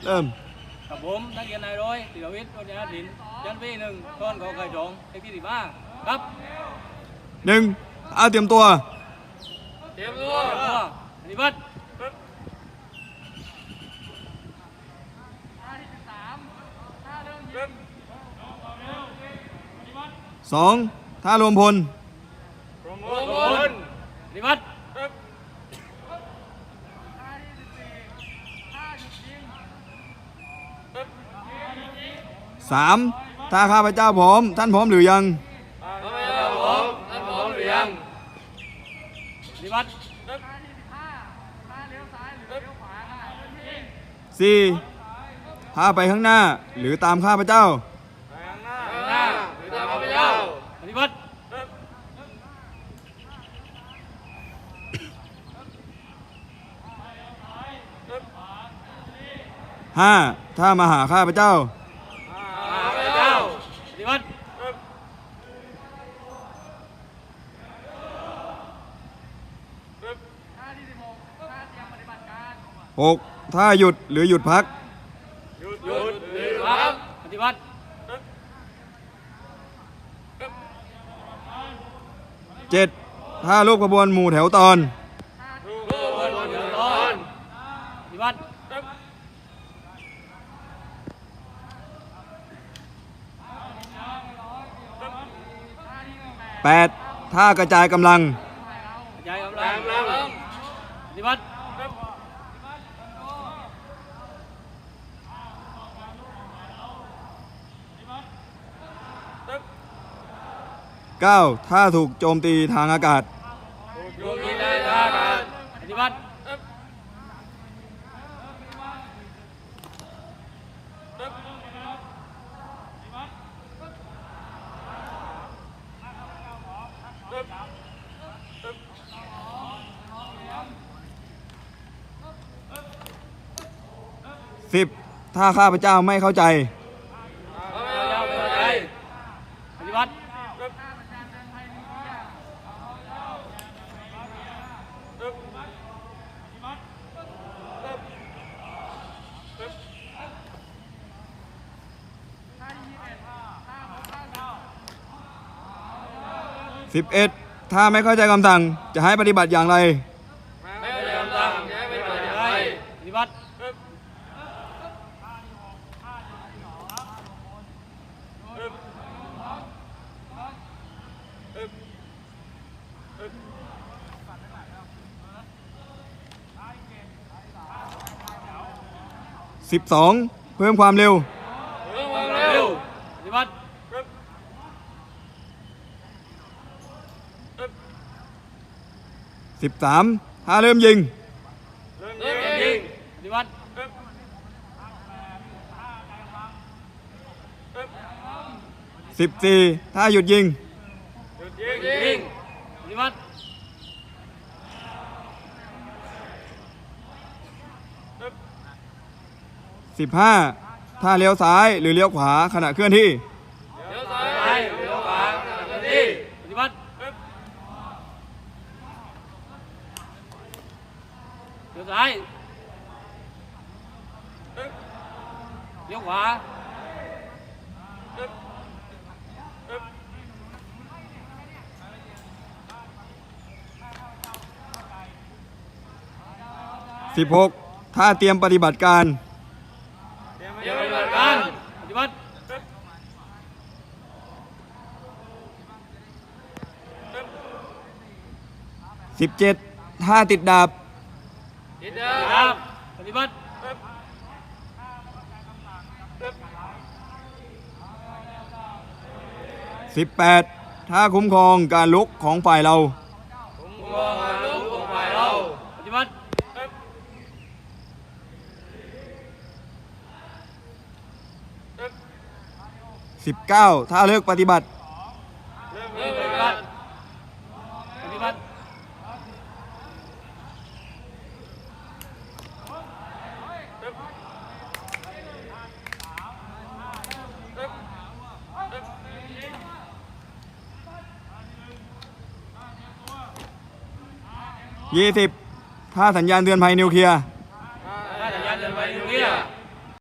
เริ่มกับผมนักเรียนนายร้อยศิลวิทย์โรจนศิลป์ชั้นปีหนึ่งตอนขอไข่สองเลขที่15ครับ 1เอาเตรียมตัวปฏิบัติ2ท่ารวมพลปฏิบัติ3ถ้าข้าพเจ้าพร้อมท่านพร้อมหรือยังปฏิบัติ4ถ้าไปข้างหน้าหรือตามข้าพเจ้าปฏิบัติ5ถ้ามาหาข้าพเจ้าปฏิบัติ6ถ้าหยุดหรือหยุดพักหยุดครับปฏิบัติ7ถ้ารูปขบวนหมู่แถวตอนปฏิบัติ8ถ้ากระจายกำลังปฏิบัติ9ถ้าถูกโจมตีทางอากาศปฏิบัติ10ถ้าข้าพเจ้าไม่เข้าใจปฏิบัติ11ถ้าไม่เข้าใจคำสั่งจะให้ปฏิบัติอย่างไรไม่เข้าใจคำสั่งจะให้ปฏิบัติอย่างไรปฏิบัติ12เพิ่มความเร็วปฏิบัติ13ถ้าเริ่มยิงปฏิบัติ14ถ้าหยุดยิงปฏิบัติ15ถ้าเลี้ยวซ้ายหรือเลี้ยวขวาขณะเคลื่อนที่เลี้ยวซ้ายเลี้ยวขวาขณะเคลื่อนที่ปฏิบัติเลี้ยวซ้ายเลี้ยวขวา16ถ้าเตรียมปฏิบัติการปฏิบัติ17ถ้าติดดาบปฏิบัติ18ถ้าคุ้มครองการลุกของฝ่ายเราปฏิบัติ19ถ้าเลิกปฏิบัติ20ถ้าสัญญาณเตือนภัยนิวเคลียร์